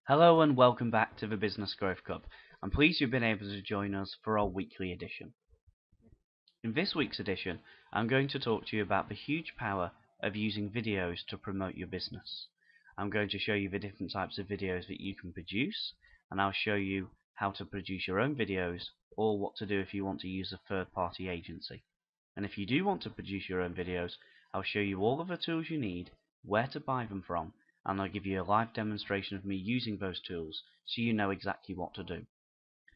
Hello and welcome back to the Business Growth Club. I'm pleased you've been able to join us for our weekly edition. In this week's edition, I'm going to talk to you about the huge power of using videos to promote your business. I'm going to show you the different types of videos that you can produce, and I'll show you how to produce your own videos or what to do if you want to use a third-party agency. And if you do want to produce your own videos, I'll show you all of the tools you need, where to buy them from, and I'll give you a live demonstration of me using those tools so you know exactly what to do.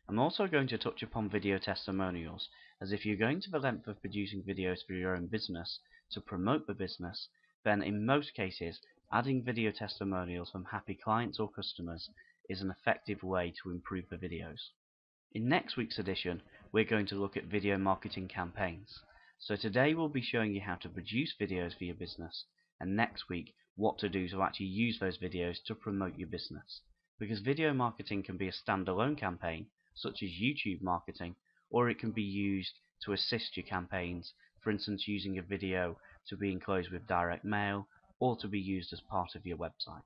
I'm also going to touch upon video testimonials, as if you're going to the length of producing videos for your own business to promote the business, then in most cases adding video testimonials from happy clients or customers is an effective way to improve the videos. In next week's edition, we're going to look at video marketing campaigns. So today we'll be showing you how to produce videos for your business, and next week what to do to actually use those videos to promote your business. Because video marketing can be a standalone campaign, such as YouTube marketing, or it can be used to assist your campaigns, for instance using a video to be enclosed with direct mail, or to be used as part of your website.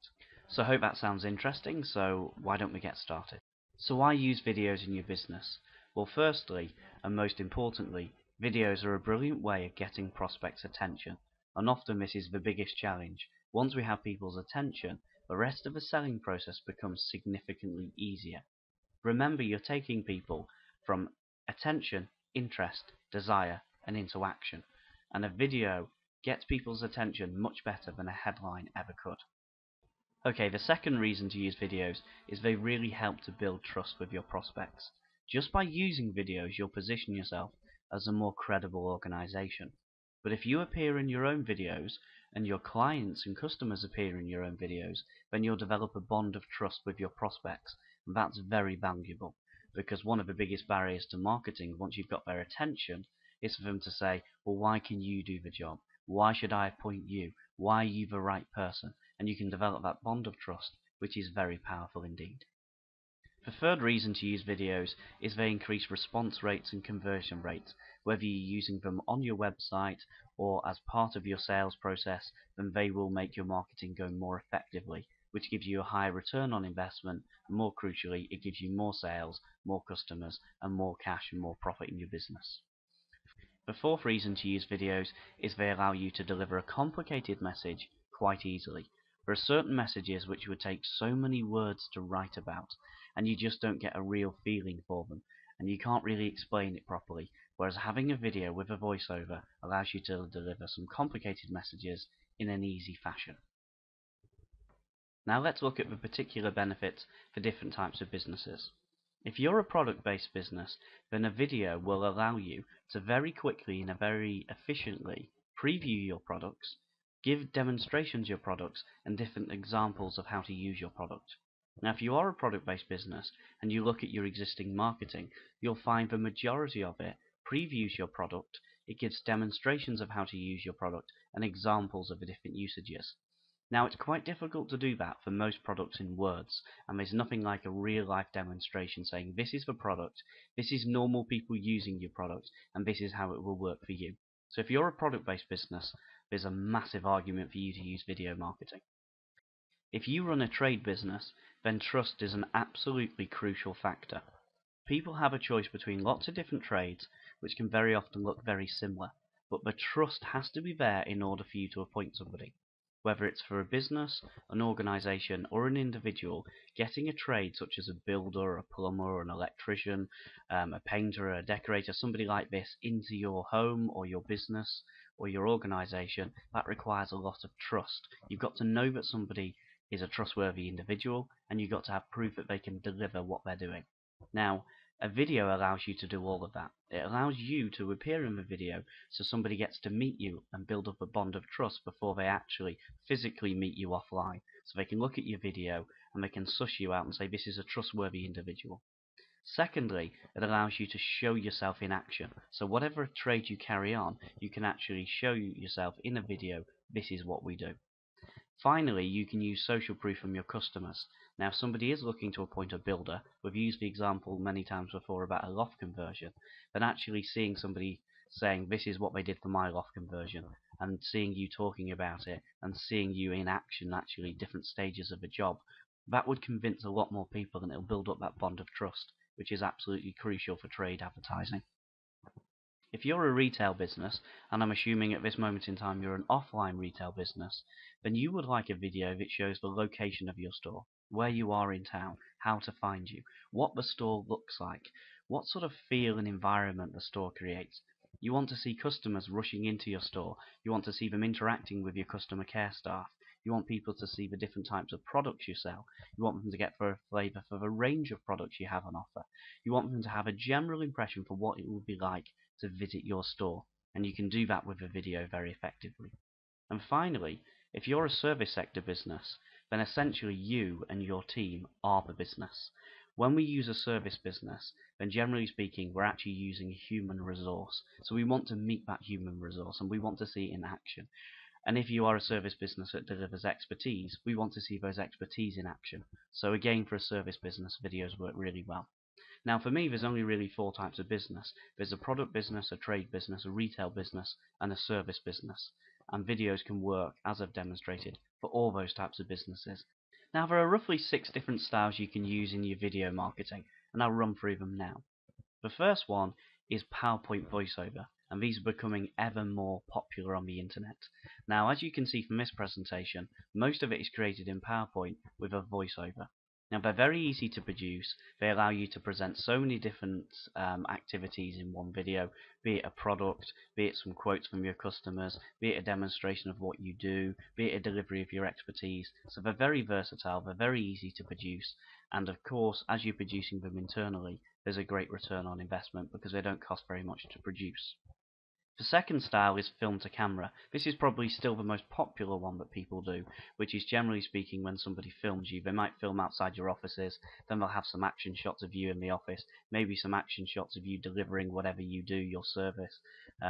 So I hope that sounds interesting, so why don't we get started? So why use videos in your business? Well, firstly, and most importantly, videos are a brilliant way of getting prospects' attention, and often this is the biggest challenge. Once we have people's attention, the rest of the selling process becomes significantly easier. Remember, you're taking people from attention, interest, desire, and into action, and a video gets people's attention much better than a headline ever could. Okay, the second reason to use videos is they really help to build trust with your prospects. Just by using videos, you'll position yourself as a more credible organization. But if you appear in your own videos, and your clients and customers appear in your own videos, then you'll develop a bond of trust with your prospects, and that's very valuable. Because one of the biggest barriers to marketing, once you've got their attention, is for them to say, well, why can you do the job? Why should I appoint you? Why are you the right person? And you can develop that bond of trust, which is very powerful indeed. The third reason to use videos is they increase response rates and conversion rates. Whether you're using them on your website or as part of your sales process, then they will make your marketing go more effectively, which gives you a higher return on investment, and more crucially, it gives you more sales, more customers, and more cash and more profit in your business. The fourth reason to use videos is they allow you to deliver a complicated message quite easily. There are certain messages which would take so many words to write about, and you just don't get a real feeling for them, and you can't really explain it properly, whereas having a video with a voiceover allows you to deliver some complicated messages in an easy fashion. Now let's look at the particular benefits for different types of businesses. If you're a product-based business, then a video will allow you to very quickly and very efficiently preview your products, give demonstrations of your products, and different examples of how to use your product. Now, if you are a product-based business and you look at your existing marketing, you'll find the majority of it previews your product, it gives demonstrations of how to use your product, and examples of the different usages. Now, it's quite difficult to do that for most products in words, and there's nothing like a real-life demonstration saying this is the product, this is normal people using your product, and this is how it will work for you. So if you're a product-based business, there's a massive argument for you to use video marketing. If you run a trade business, then trust is an absolutely crucial factor. People have a choice between lots of different trades, which can very often look very similar, but the trust has to be there in order for you to appoint somebody. Whether it's for a business, an organization, or an individual, getting a trade such as a builder, a plumber, an electrician, a painter, a decorator, somebody like this into your home or your business or your organization, that requires a lot of trust. You've got to know that somebody is a trustworthy individual, and you've got to have proof that they can deliver what they're doing. Now, a video allows you to do all of that. It allows you to appear in the video so somebody gets to meet you and build up a bond of trust before they actually physically meet you offline. So they can look at your video and they can suss you out and say this is a trustworthy individual. Secondly, it allows you to show yourself in action. So whatever trade you carry on, you can actually show yourself in a video, this is what we do. Finally, you can use social proof from your customers. Now, if somebody is looking to appoint a builder, we've used the example many times before about a loft conversion, then actually seeing somebody saying this is what they did for my loft conversion, and seeing you talking about it, and seeing you in action, actually different stages of a job, That would convince a lot more people, and it'll build up that bond of trust, which is absolutely crucial for trade advertising. If you're a retail business, and I'm assuming at this moment in time you're an offline retail business, then you would like a video that shows the location of your store, where you are in town, how to find you, what the store looks like, what sort of feel and environment the store creates. You want to see customers rushing into your store. You want to see them interacting with your customer care staff. You want people to see the different types of products you sell. You want them to get a flavour for the range of products you have on offer. You want them to have a general impression for what it will be like to visit your store, and you can do that with a video very effectively. And finally, if you're a service sector business, then essentially you and your team are the business. When we use a service business, then generally speaking, we're actually using a human resource. So we want to meet that human resource, and we want to see it in action. And if you are a service business that delivers expertise, we want to see those expertise in action. So again, for a service business, videos work really well. Now for me, there's only really 4 types of business. There's a product business, a trade business, a retail business, and a service business. And videos can work, as I've demonstrated, for all those types of businesses. Now there are roughly 6 different styles you can use in your video marketing, and I'll run through them now. The first one is PowerPoint voiceover, and these are becoming ever more popular on the internet. Now, as you can see from this presentation, most of it is created in PowerPoint with a voiceover. Now, they're very easy to produce. They allow you to present so many different activities in one video, be it a product, be it some quotes from your customers, be it a demonstration of what you do, be it a delivery of your expertise. So they're very versatile, they're very easy to produce, and of course, as you're producing them internally, there's a great return on investment because they don't cost very much to produce. The second style is film to camera. This is probably still the most popular one that people do, which is generally speaking when somebody films you. They might film outside your offices, then they'll have some action shots of you in the office, maybe some action shots of you delivering whatever you do, your service,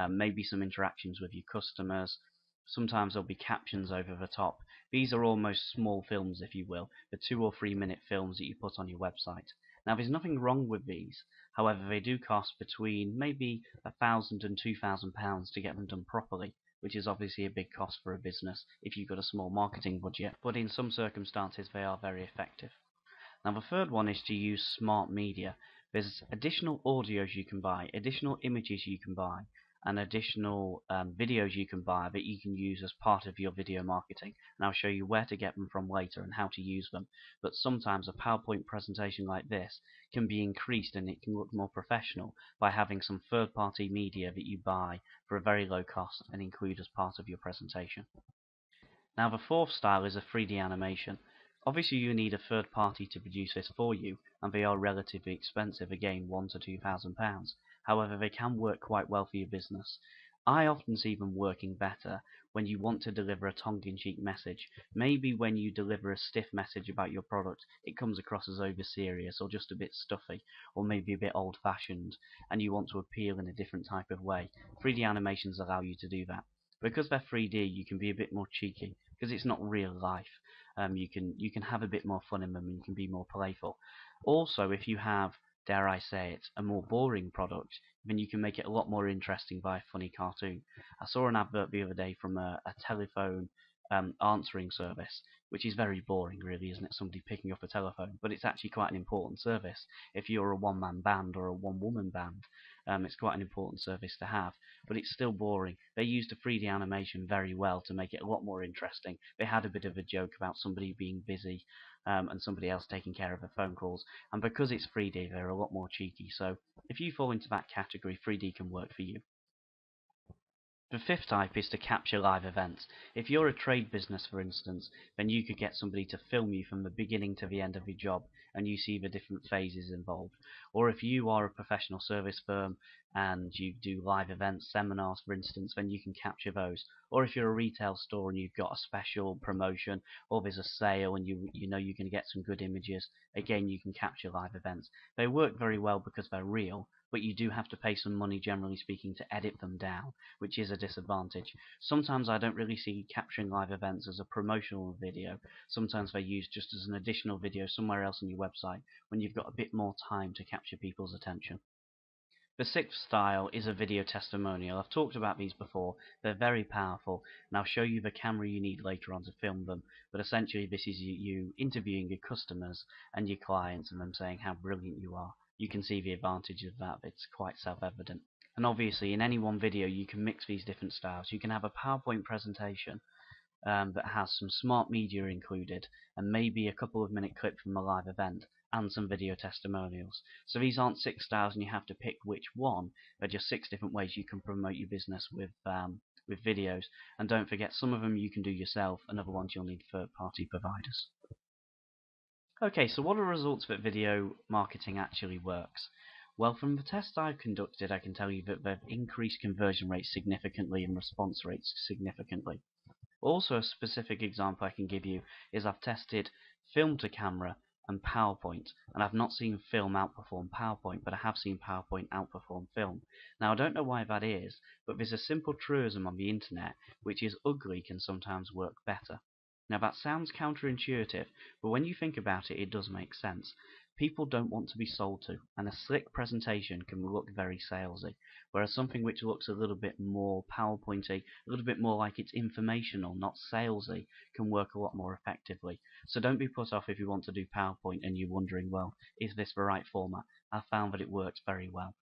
maybe some interactions with your customers. Sometimes there'll be captions over the top. These are almost small films, if you will, the 2 or 3 minute films that you put on your website. Now there's nothing wrong with these, however they do cost between maybe £1,000 and £2,000 to get them done properly, which is obviously a big cost for a business if you've got a small marketing budget, but in some circumstances they are very effective. Now the third one is to use smart media. There's additional audios you can buy, additional images you can buy, and additional videos you can buy that you can use as part of your video marketing. And I'll show you where to get them from later and how to use them. But sometimes a PowerPoint presentation like this can be increased and it can look more professional by having some third-party media that you buy for a very low cost and include as part of your presentation. Now the fourth style is a 3D animation. Obviously you need a third party to produce this for you, and they are relatively expensive, again £1,000 to £2,000. However, they can work quite well for your business. I often see them working better when you want to deliver a tongue-in-cheek message. Maybe when you deliver a stiff message about your product, it comes across as over-serious or just a bit stuffy, or maybe a bit old-fashioned, and you want to appeal in a different type of way. 3D animations allow you to do that. Because they're 3D, you can be a bit more cheeky, because it's not real life. You can have a bit more fun in them, and you can be more playful. Also, if you have, dare I say it, a more boring product, then you can make it a lot more interesting by a funny cartoon. I saw an advert the other day from a telephone answering service, which is very boring really, isn't it? Somebody picking up a telephone, but it's actually quite an important service. If you're a one-man band or a one-woman band, it's quite an important service to have, but it's still boring. They used a 3D animation very well to make it a lot more interesting. They had a bit of a joke about somebody being busy and somebody else taking care of their phone calls, and because it's 3D, they're a lot more cheeky. So if you fall into that category, 3D can work for you. The fifth type is to capture live events. If you're a trade business, for instance, then you could get somebody to film you from the beginning to the end of your job, and you see the different phases involved. Or if you are a professional service firm and you do live events, seminars, for instance, then you can capture those. Or if you're a retail store and you've got a special promotion, or there's a sale and you know you're going to get some good images, again, you can capture live events. They work very well because they're real, but you do have to pay some money, generally speaking, to edit them down, which is a disadvantage. Sometimes I don't really see capturing live events as a promotional video. Sometimes they're used just as an additional video somewhere else on your website when you've got a bit more time to capture people's attention. The sixth style is a video testimonial. I've talked about these before. They're very powerful, and I'll show you the camera you need later on to film them. But essentially this is you interviewing your customers and your clients and them saying how brilliant you are. You can see the advantage of that. It's quite self-evident. And obviously in any one video you can mix these different styles. You can have a PowerPoint presentation that has some smart media included and maybe a couple of minute clip from a live event and some video testimonials. So these aren't six styles and you have to pick which one. They're just six different ways you can promote your business with videos. And don't forget, some of them you can do yourself, and other ones you'll need third-party providers. Okay, so what are the results that video marketing actually works? Well, from the tests I've conducted, I can tell you that they've increased conversion rates significantly and response rates significantly. Also, a specific example I can give you is I've tested film to camera and PowerPoint, and I've not seen film outperform PowerPoint, but I have seen PowerPoint outperform film. Now, I don't know why that is, but there's a simple truism on the internet, which is ugly can sometimes work better. Now, that sounds counterintuitive, but when you think about it, it does make sense. People don't want to be sold to, and a slick presentation can look very salesy, whereas something which looks a little bit more PowerPointy, a little bit more like it's informational, not salesy, can work a lot more effectively. So don't be put off if you want to do PowerPoint and you're wondering, well, is this the right format? I've found that it works very well.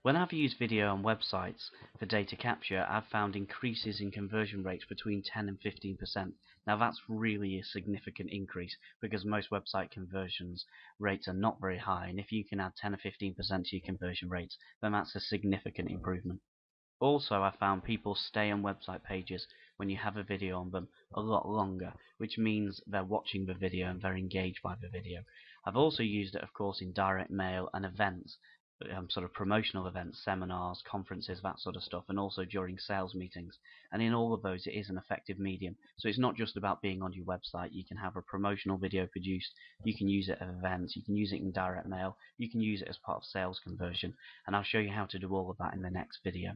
When I've used video on websites for data capture, I've found increases in conversion rates between 10 and 15%. Now that's really a significant increase because most website conversions rates are not very high, and if you can add 10 or 15% to your conversion rates, then that's a significant improvement. Also, I found people stay on website pages when you have a video on them a lot longer, which means they're watching the video and they're engaged by the video. I've also used it, of course, in direct mail and events, sort of promotional events, seminars, conferences, that sort of stuff, and also during sales meetings. And in all of those, it is an effective medium. So it's not just about being on your website. You can have a promotional video produced, you can use it at events, you can use it in direct mail, you can use it as part of sales conversion, and I'll show you how to do all of that in the next video.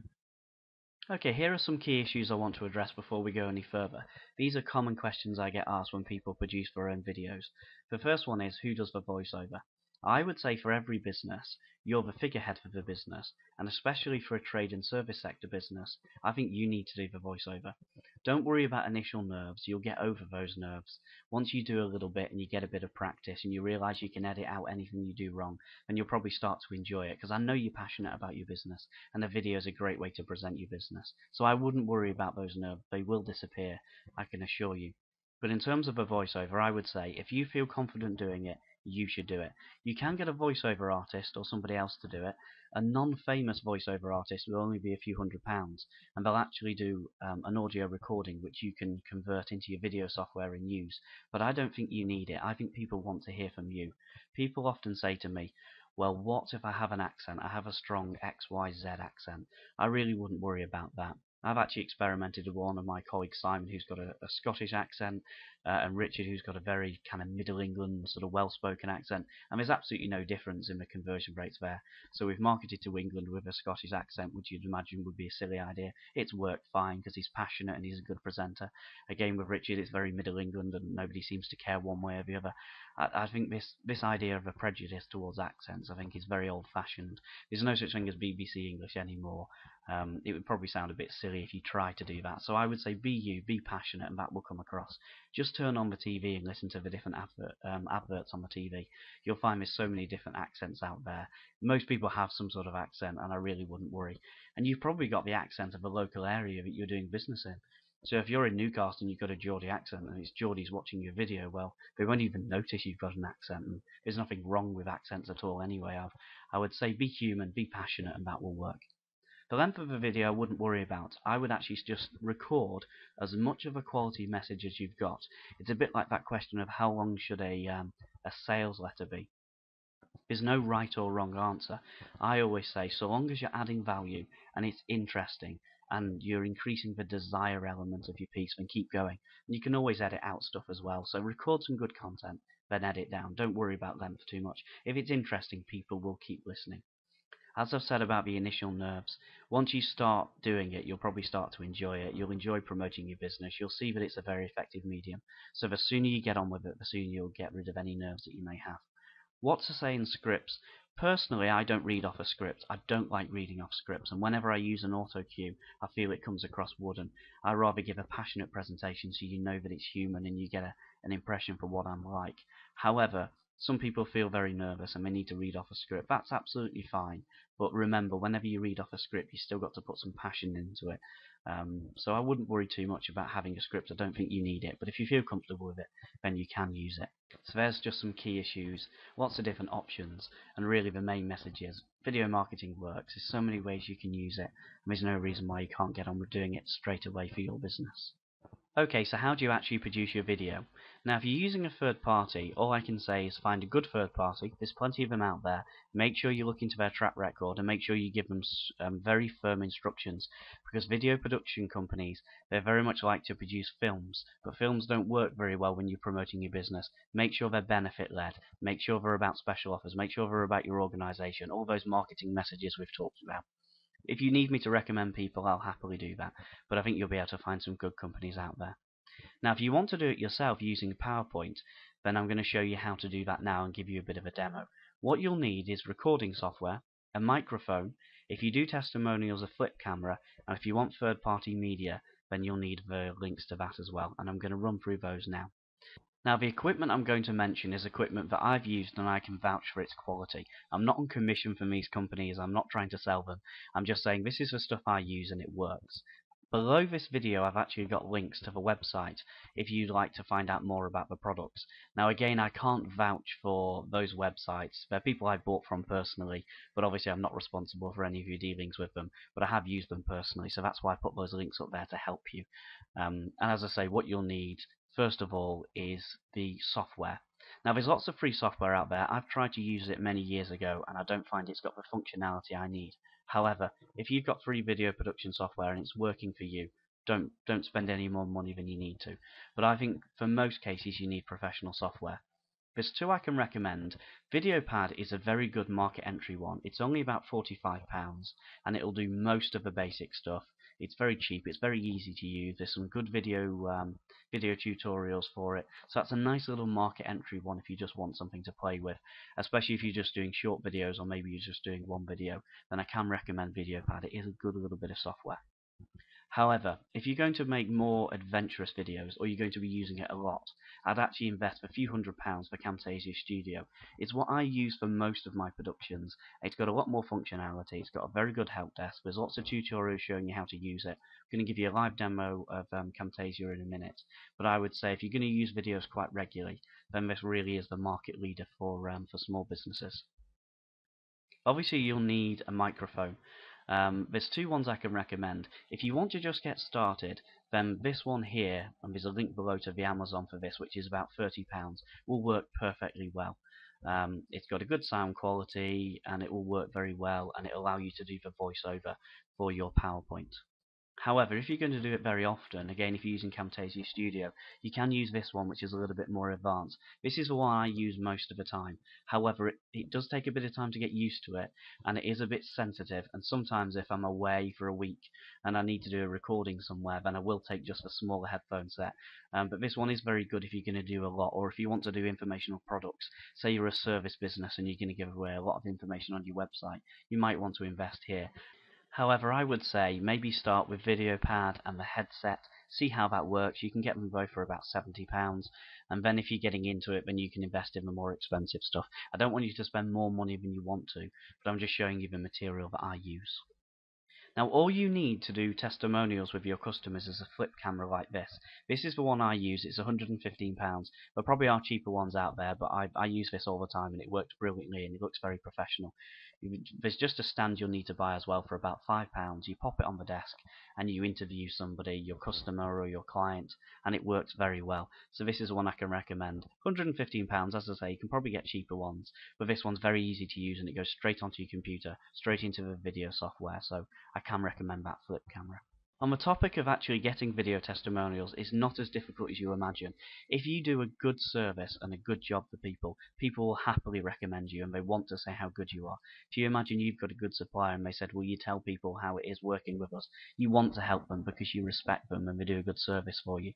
Okay, here are some key issues I want to address before we go any further. These are common questions I get asked when people produce their own videos. The first one is, who does the voiceover? I would say for every business, you're the figurehead for the business, and especially for a trade and service sector business, I think you need to do the voiceover. Don't worry about initial nerves, you'll get over those nerves. Once you do a little bit and you get a bit of practice and you realize you can edit out anything you do wrong, then you'll probably start to enjoy it, because I know you're passionate about your business, and a video is a great way to present your business. So I wouldn't worry about those nerves, they will disappear, I can assure you. But in terms of a voiceover, I would say if you feel confident doing it, you should do it. You can get a voiceover artist or somebody else to do it. A non-famous voiceover artist will only be a few £100s, and they'll actually do an audio recording which you can convert into your video software and use. But I don't think you need it. I think people want to hear from you. People often say to me, well, what if I have an accent? I have a strong XYZ accent. I really wouldn't worry about that. I've actually experimented with one of my colleagues, Simon, who's got a Scottish accent, and Richard, who's got a very kind of Middle England, sort of well-spoken accent, and there's absolutely no difference in the conversion rates there. So we've marketed to England with a Scottish accent, which you'd imagine would be a silly idea. It's worked fine because he's passionate and he's a good presenter. Again, with Richard, it's very Middle England, and nobody seems to care one way or the other. I think this idea of a prejudice towards accents, I think, is very old-fashioned. There's no such thing as BBC English anymore. It would probably sound a bit silly if you try to do that. So I would say be you, be passionate, and that will come across. Just turn on the TV and listen to the different adverts on the TV. You'll find there's so many different accents out there. Most people have some sort of accent, and I really wouldn't worry. And you've probably got the accent of the local area that you're doing business in. So if you're in Newcastle and you've got a Geordie accent and it's Geordies watching your video, well, they won't even notice you've got an accent. And there's nothing wrong with accents at all anyway. I would say be human, be passionate, and that will work. The length of the video I wouldn't worry about. I would actually just record as much of a quality message as you've got. It's a bit like that question of how long should a sales letter be. There's no right or wrong answer. I always say so long as you're adding value and it's interesting and you're increasing the desire element of your piece, then keep going. And you can always edit out stuff as well. So record some good content, then edit down. Don't worry about length too much. If it's interesting, people will keep listening. As I've said about the initial nerves, once you start doing it, you'll probably start to enjoy it. You'll enjoy promoting your business. You'll see that it's a very effective medium. So the sooner you get on with it, the sooner you'll get rid of any nerves that you may have. What to say in scripts? Personally, I don't read off a script. I don't like reading off scripts, and whenever I use an auto cue, I feel it comes across wooden. I rather give a passionate presentation so you know that it's human and you get an impression for what I'm like. However, some people feel very nervous and they need to read off a script. That's absolutely fine. But remember, whenever you read off a script, you still got to put some passion into it. So I wouldn't worry too much about having a script. I don't think you need it. But if you feel comfortable with it, then you can use it. So there's just some key issues, lots of different options, and really the main message is video marketing works. There's so many ways you can use it, and there's no reason why you can't get on with doing it straight away for your business. Okay, so how do you actually produce your video? Now, if you're using a third party, all I can say is find a good third party. There's plenty of them out there. Make sure you look into their track record and make sure you give them very firm instructions, because video production companies, they very much like to produce films, but films don't work very well when you're promoting your business. Make sure they're benefit-led. Make sure they're about special offers. Make sure they're about your organization, all those marketing messages we've talked about. If you need me to recommend people, I'll happily do that, but I think you'll be able to find some good companies out there. Now, if you want to do it yourself using PowerPoint, then I'm going to show you how to do that now and give you a bit of a demo. What you'll need is recording software, a microphone, if you do testimonials, a flip camera, and if you want third-party media, then you'll need the links to that as well, and I'm going to run through those now. Now, the equipment I'm going to mention is equipment that I've used and I can vouch for its quality. I'm not on commission from these companies, I'm not trying to sell them. I'm just saying this is the stuff I use and it works. Below this video I've actually got links to the website if you'd like to find out more about the products. Now again, I can't vouch for those websites. They're people I bought from personally, but obviously I'm not responsible for any of your dealings with them, but I have used them personally, so that's why I put those links up there to help you. And as I say, what you'll need first of all is the software. Now there's lots of free software out there. I've tried to use it many years ago and I don't find it's got the functionality I need. However, if you've got free video production software and it's working for you, don't spend any more money than you need to. But I think for most cases you need professional software. There's two I can recommend. VideoPad is a very good market entry one. It's only about £45 and it'll do most of the basic stuff. It's very cheap, it's very easy to use. There's some good video tutorials for it. So that's a nice little market entry one if you just want something to play with. Especially if you're just doing short videos or maybe you're just doing one video, then I can recommend VideoPad. It is a good little bit of software. However, if you're going to make more adventurous videos or you're going to be using it a lot, I'd actually invest a few £100s for Camtasia Studio. It's what I use for most of my productions. It's got a lot more functionality, it's got a very good help desk, there's lots of tutorials showing you how to use it. I'm going to give you a live demo of Camtasia in a minute, but I would say if you're going to use videos quite regularly, then this really is the market leader for small businesses. Obviously you'll need a microphone. There's two ones I can recommend. If you want to just get started, then this one here, and there's a link below to the Amazon for this, which is about £30, will work perfectly well. It's got a good sound quality, and it will work very well, and it'll allow you to do the voiceover for your PowerPoint. However, if you're going to do it very often, again, if you're using Camtasia Studio, you can use this one, which is a little bit more advanced. This is the one I use most of the time. However, it does take a bit of time to get used to it, and it is a bit sensitive, and sometimes if I'm away for a week and I need to do a recording somewhere, then I will take just a smaller headphone set. But this one is very good if you're going to do a lot, or if you want to do informational products. Say you're a service business and you're going to give away a lot of information on your website, you might want to invest here. However, I would say maybe start with VideoPad and the headset, see how that works. You can get them both for about £70, and then if you're getting into it, then you can invest in the more expensive stuff. I don't want you to spend more money than you want to, but I'm just showing you the material that I use. Now, all you need to do testimonials with your customers is a flip camera like this. This is the one I use. It's £115. There probably are cheaper ones out there, but I use this all the time, and it works brilliantly, and it looks very professional. There's just a stand you'll need to buy as well for about £5. You pop it on the desk, and you interview somebody, your customer or your client, and it works very well. So this is one I can recommend. £115, as I say, you can probably get cheaper ones, but this one's very easy to use, and it goes straight onto your computer, straight into the video software, so I can recommend that flip camera. On the topic of actually getting video testimonials, it's not as difficult as you imagine. If you do a good service and a good job for people, people will happily recommend you and they want to say how good you are. If you imagine you've got a good supplier and they said, will you tell people how it is working with us, you want to help them because you respect them and they do a good service for you.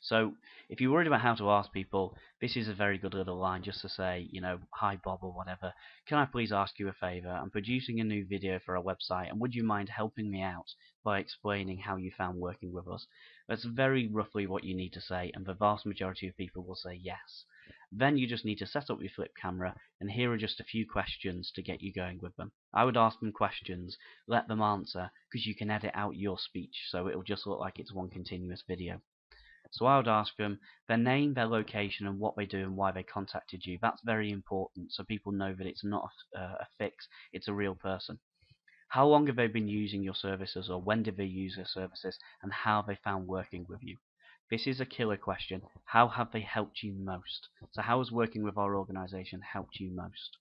So if you're worried about how to ask people, this is a very good little line just to say, hi Bob or whatever, can I please ask you a favor? I'm producing a new video for our website, and would you mind helping me out by explaining how you found working with us? That's very roughly what you need to say, and the vast majority of people will say yes. Then you just need to set up your flip camera, and here are just a few questions to get you going with them. I would ask them questions, let them answer, because you can edit out your speech, so it'll just look like it's one continuous video. So I would ask them their name, their location, and what they do and why they contacted you. That's very important, so people know that it's not a fix, it's a real person. How long have they been using your services, or when did they use your services, and how have they found working with you? This is a killer question. How have they helped you most? So how has working with our organization helped you most?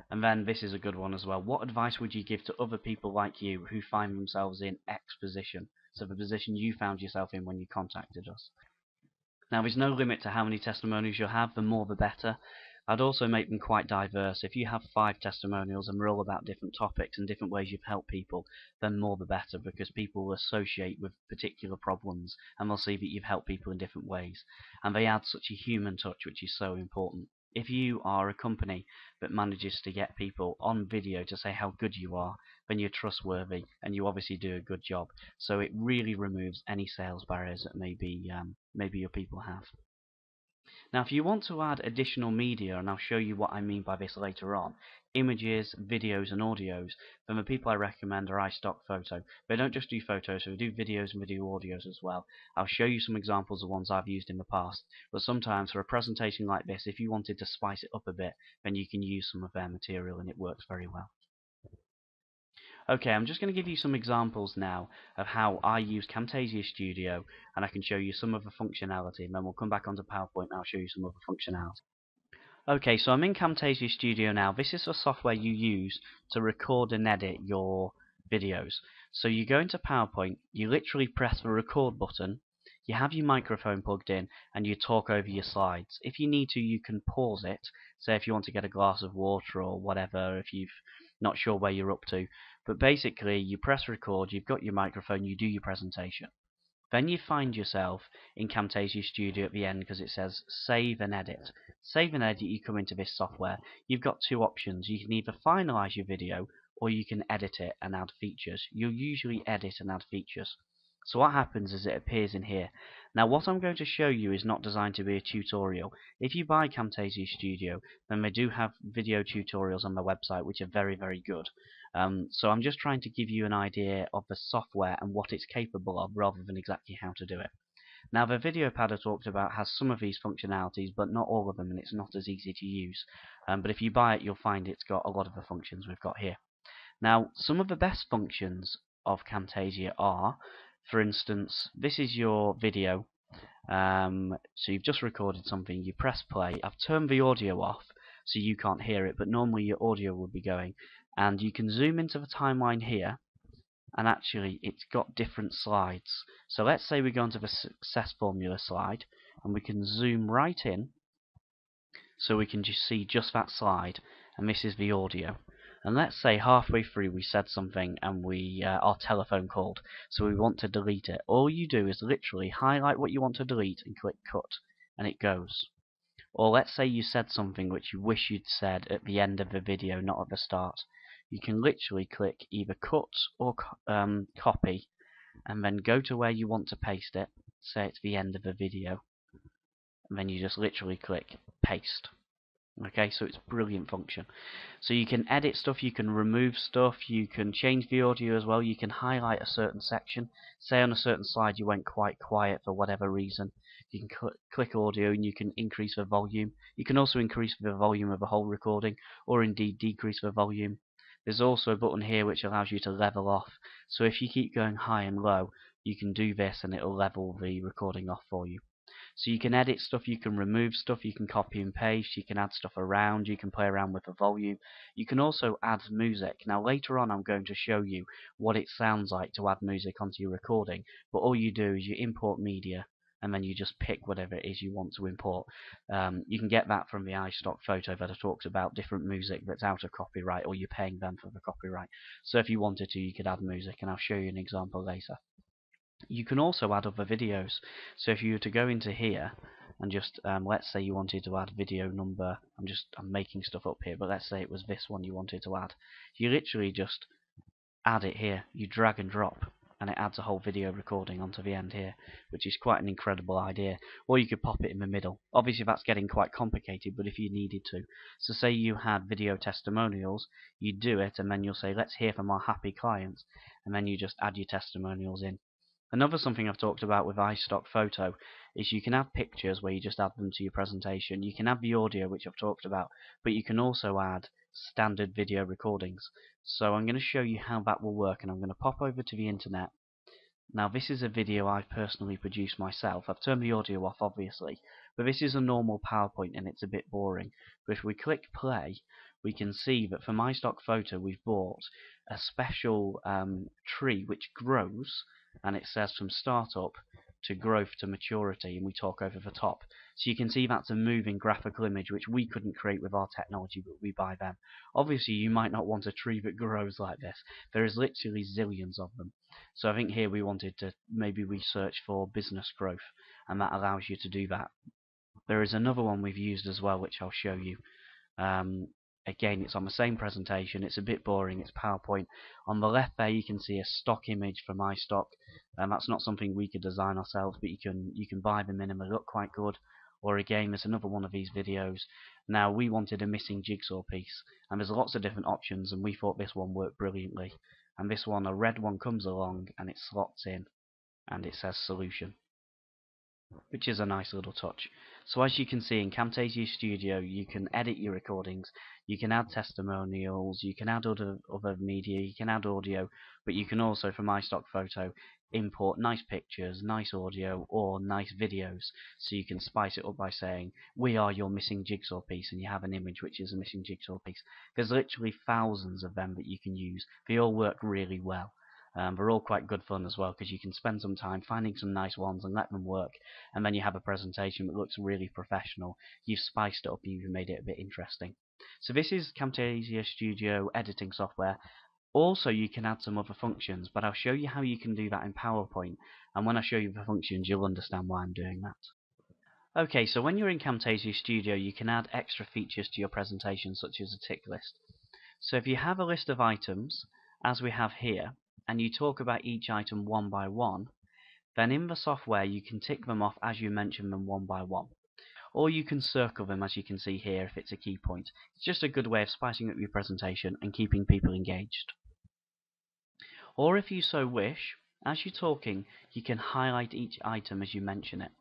And then this is a good one as well. What advice would you give to other people like you who find themselves in X position? So the position you found yourself in when you contacted us. Now there's no limit to how many testimonials you'll have, the more the better. I'd also make them quite diverse. If you have 5 testimonials and they're all about different topics and different ways you've helped people, then more the better, because people will associate with particular problems and they'll see that you've helped people in different ways. And they add such a human touch, which is so important. If you are a company that manages to get people on video to say how good you are, then you're trustworthy and you obviously do a good job. So it really removes any sales barriers that maybe your people have. Now if you want to add additional media, and I'll show you what I mean by this later on, images, videos and audios, then the people I recommend are iStock Photo. They don't just do photos, so they do videos and video audios as well. I'll show you some examples of ones I've used in the past, but sometimes for a presentation like this, if you wanted to spice it up a bit, then you can use some of their material and it works very well. Okay, I'm just going to give you some examples now of how I use Camtasia Studio, and I can show you some of the functionality, and then we'll come back onto PowerPoint and I'll show you some of the functionality. Okay, so I'm in Camtasia Studio now. This is the software you use to record and edit your videos. So you go into PowerPoint, you literally press the record button, you have your microphone plugged in, and you talk over your slides. If you need to, you can pause it, say if you want to get a glass of water or whatever, if you're not sure where you're up to. But basically, you press record, you've got your microphone, you do your presentation. Then you find yourself in Camtasia Studio at the end because it says save and edit. Save and edit, you come into this software. You've got 2 options. You can either finalize your video or you can edit it and add features. You'll usually edit and add features. So what happens is it appears in here. Now what I'm going to show you is not designed to be a tutorial. If you buy Camtasia Studio, then they do have video tutorials on their website which are very, very good. So I'm just trying to give you an idea of the software and what it's capable of rather than exactly how to do it. Now the video pad I talked about has some of these functionalities but not all of them, and it's not as easy to use. But if you buy it, you'll find it's got a lot of the functions we've got here. Now some of the best functions of Camtasia are, for instance, this is your video. So you've just recorded something, you press play. I've turned the audio off so you can't hear it, but normally your audio would be going. And you can zoom into the timeline here, and actually it's got different slides. So let's say we go into the success formula slide, and we can zoom right in so we can just see just that slide, and this is the audio. And let's say halfway through we said something and our telephone called, so we want to delete it. All you do is literally highlight what you want to delete and click cut, and it goes. Or let's say you said something which you wish you'd said at the end of the video, not at the start. You can literally click either cut or copy, and then go to where you want to paste it, say it's the end of the video, and then you just literally click paste. Okay, so it's a brilliant function. So you can edit stuff, you can remove stuff, you can change the audio as well, you can highlight a certain section. Say on a certain slide you went quite quiet for whatever reason. You can click audio and you can increase the volume. You can also increase the volume of the whole recording, or indeed decrease the volume. There's also a button here which allows you to level off. So if you keep going high and low, you can do this and it'll level the recording off for you. So you can edit stuff, you can remove stuff, you can copy and paste, you can add stuff around, you can play around with the volume. You can also add music. Now later on I'm going to show you what it sounds like to add music onto your recording, but all you do is you import media and then you just pick whatever it is you want to import. You can get that from the iStock Photo that I talked about, different music that's out of copyright, or you're paying them for the copyright. So if you wanted to, you could add music, and I'll show you an example later. You can also add other videos. So if you were to go into here and just let's say you wanted to add video number, I'm making stuff up here, but let's say it was this one you wanted to add. You literally just add it here. You drag and drop, and it adds a whole video recording onto the end here, which is quite an incredible idea. Or you could pop it in the middle. Obviously that's getting quite complicated, but if you needed to. So say you had video testimonials, you do it, and then you'll say, let's hear from our happy clients, and then you just add your testimonials in. Another something I've talked about with iStock Photo is you can add pictures where you just add them to your presentation. You can add the audio, which I've talked about, but you can also add standard video recordings. So I'm going to show you how that will work, and I'm going to pop over to the internet. Now this is a video I've personally produced myself. I've turned the audio off obviously, but this is a normal PowerPoint and it's a bit boring. But if we click play, we can see that for my stock photo we've bought a special tree which grows, and it says from startup to growth to maturity, and we talk over the top. So you can see that's a moving graphical image which we couldn't create with our technology, but we buy them. Obviously you might not want a tree that grows like this. There is literally zillions of them. So I think here we wanted to maybe research for business growth, and that allows you to do that. There is another one we've used as well which I'll show you. Again, it's on the same presentation. It's a bit boring. It's PowerPoint. On the left there, you can see a stock image from iStock. That's not something we could design ourselves, but you can buy them in and they look quite good. Or again, there's another one of these videos. Now, we wanted a missing jigsaw piece, and there's lots of different options, and we thought this one worked brilliantly. And this one, a red one comes along, and it slots in, and it says solution, which is a nice little touch. So as you can see in Camtasia Studio, you can edit your recordings, you can add testimonials, you can add other media, you can add audio, but you can also, from iStock Photo, import nice pictures, nice audio, or nice videos. So you can spice it up by saying, we are your missing jigsaw piece, and you have an image which is a missing jigsaw piece. There's literally thousands of them that you can use. They all work really well. They're all quite good fun as well, because you can spend some time finding some nice ones and let them work, and then you have a presentation that looks really professional. You've spiced it up and you've made it a bit interesting. So this is Camtasia Studio editing software. Also you can add some other functions, but I'll show you how you can do that in PowerPoint, and when I show you the functions you'll understand why I'm doing that. Okay, so when you're in Camtasia Studio you can add extra features to your presentation, such as a tick list. So if you have a list of items, as we have here, and you talk about each item one by one, then in the software you can tick them off as you mention them one by one. Or you can circle them, as you can see here, if it's a key point. It's just a good way of spicing up your presentation and keeping people engaged. Or if you so wish, as you're talking, you can highlight each item as you mention it.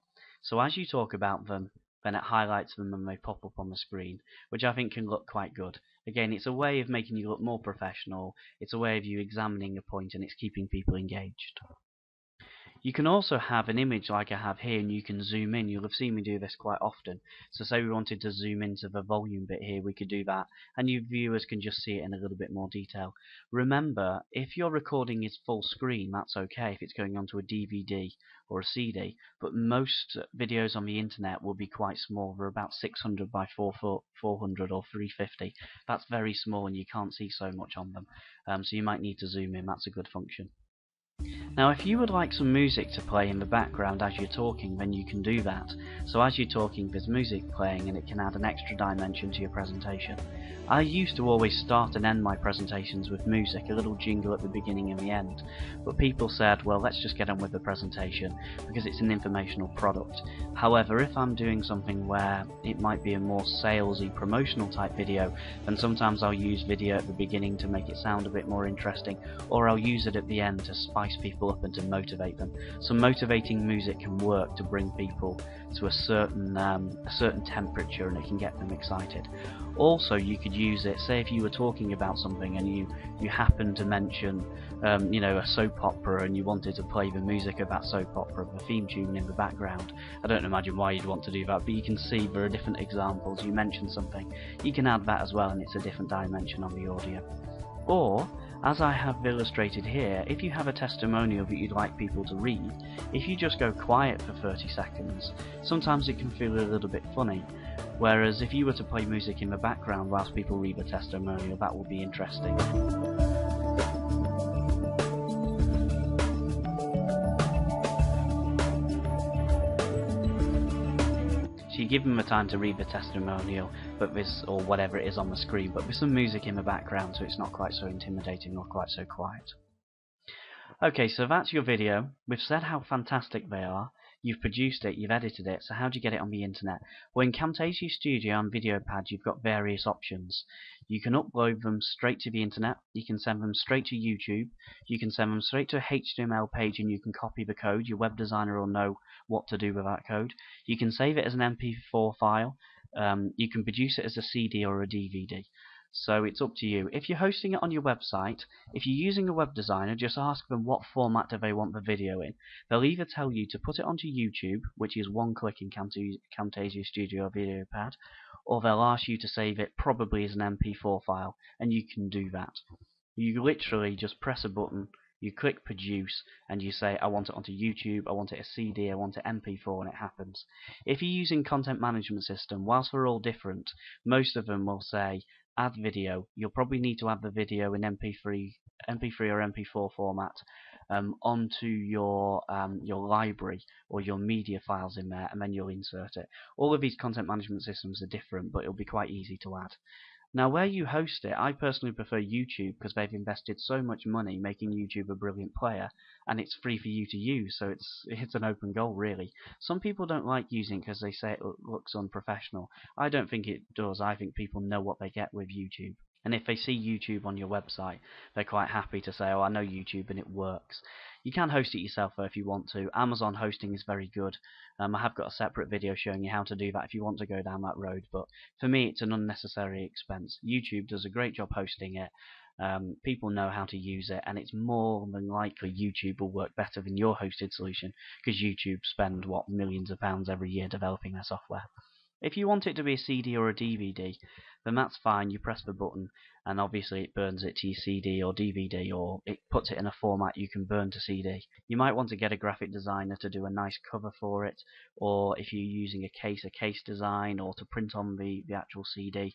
So as you talk about them, then it highlights them and they pop up on the screen, which I think can look quite good. Again, it's a way of making you look more professional, it's a way of you examining a point, and it's keeping people engaged. You can also have an image like I have here, and you can zoom in. You'll have seen me do this quite often. So say we wanted to zoom into the volume bit here, we could do that, and you viewers can just see it in a little bit more detail. Remember, if your recording is full screen, that's okay if it's going onto a DVD or a CD, but most videos on the internet will be quite small. They're about 600 by 400 or 350. That's very small and you can't see so much on them. So you might need to zoom in. That's a good function. Now if you would like some music to play in the background as you're talking, then you can do that. So as you're talking there's music playing and it can add an extra dimension to your presentation. I used to always start and end my presentations with music, a little jingle at the beginning and the end, but people said, well, let's just get on with the presentation because it's an informational product. However, if I'm doing something where it might be a more salesy promotional type video, then sometimes I'll use video at the beginning to make it sound a bit more interesting, or I'll use it at the end to spice people up and to motivate them. So motivating music can work to bring people to a certain temperature, and it can get them excited. Also, you could use it, say if you were talking about something and you happen to mention a soap opera and you wanted to play the music of that soap opera, the theme tune in the background. I don't imagine why you'd want to do that, but you can see there are different examples. You mention something, you can add that as well, and it's a different dimension on the audio. Or, as I have illustrated here, if you have a testimonial that you'd like people to read, if you just go quiet for 30 seconds, sometimes it can feel a little bit funny, whereas if you were to play music in the background whilst people read the testimonial, that would be interesting. give them the time to read the testimonial, or whatever it is on the screen, but with some music in the background so it's not quite so intimidating or quite so quiet. Okay, so that's your video. We've said how fantastic they are. You've produced it, you've edited it, so how do you get it on the internet? Well, in Camtasia Studio and VideoPad, you've got various options. You can upload them straight to the internet, you can send them straight to YouTube, you can send them straight to a HTML page and you can copy the code. Your web designer will know what to do with that code. You can save it as an MP4 file, you can produce it as a CD or a DVD. So it's up to you. If you're hosting it on your website, if you're using a web designer, just ask them what format do they want the video in. They'll either tell you to put it onto YouTube, which is one click in Camtasia Studio or VideoPad, or they'll ask you to save it probably as an MP4 file, and you can do that. You literally just press a button, you click produce, and you say I want it onto YouTube, I want it as CD, I want it MP4, and it happens. If you're using content management system, whilst they're all different, most of them will say add video. You'll probably need to add the video in MP3 or MP4 format onto your library or your media files in there, and then you'll insert it. All of these content management systems are different, but it'll be quite easy to add. Now, where you host it, I personally prefer YouTube because they've invested so much money making YouTube a brilliant player, and it's free for you to use, so it's an open goal, really. Some people don't like using it because they say it looks unprofessional. I don't think it does. I think people know what they get with YouTube. And if they see YouTube on your website, they're quite happy to say, oh, I know YouTube and it works. You can host it yourself though if you want to. Amazon hosting is very good. I have got a separate video showing you how to do that if you want to go down that road, but for me it's an unnecessary expense. YouTube does a great job hosting it. People know how to use it, and it's more than likely YouTube will work better than your hosted solution because YouTube spend millions of pounds every year developing their software. If you want it to be a CD or a DVD, then that's fine. You press the button and obviously it burns it to your CD or DVD, or it puts it in a format you can burn to CD. You might want to get a graphic designer to do a nice cover for it, or if you're using a case design, or to print on the actual CD.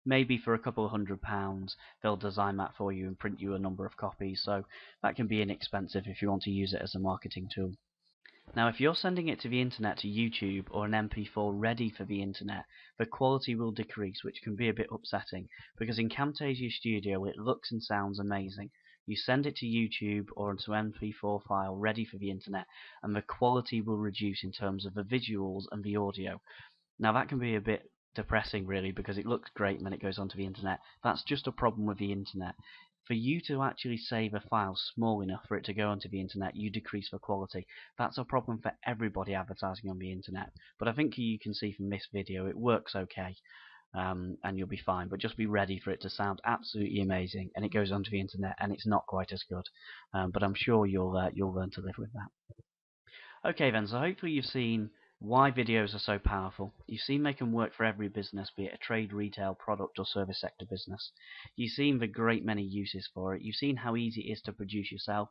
Maybe for a couple of £100 they'll design that for you and print you a number of copies, so that can be inexpensive if you want to use it as a marketing tool. Now, if you're sending it to the internet, to YouTube, or an MP4 ready for the internet, the quality will decrease, which can be a bit upsetting, because in Camtasia Studio it looks and sounds amazing. You send it to YouTube or into an MP4 file ready for the internet, and the quality will reduce in terms of the visuals and the audio. Now, that can be a bit depressing, really, because it looks great and then it goes onto the internet. That's just a problem with the internet. For you to actually save a file small enough for it to go onto the internet, you decrease the quality. That's a problem for everybody advertising on the internet. But I think you can see from this video it works okay, and you'll be fine. But just be ready for it to sound absolutely amazing, and it goes onto the internet and it's not quite as good. But I'm sure you'll learn to live with that. Okay then, so hopefully you've seen why videos are so powerful. You've seen they can work for every business, be it a trade, retail, product or service sector business. You've seen the great many uses for it. You've seen how easy it is to produce yourself,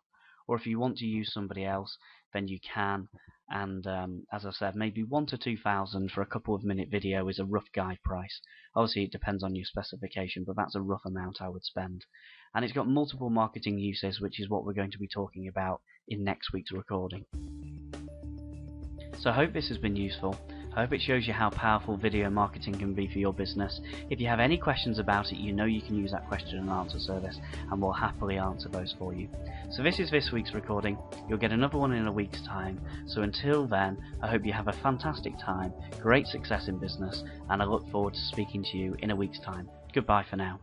or if you want to use somebody else, then you can. And as I said, maybe £1,000 to £2,000 for a couple of minute video is a rough guide price. Obviously it depends on your specification, but that's a rough amount I would spend. And it's got multiple marketing uses, which is what we're going to be talking about in next week's recording. So I hope this has been useful. I hope it shows you how powerful video marketing can be for your business. If you have any questions about it, you know you can use that question and answer service, and we'll happily answer those for you. So this is this week's recording. You'll get another one in a week's time. So until then, I hope you have a fantastic time, great success in business, and I look forward to speaking to you in a week's time. Goodbye for now.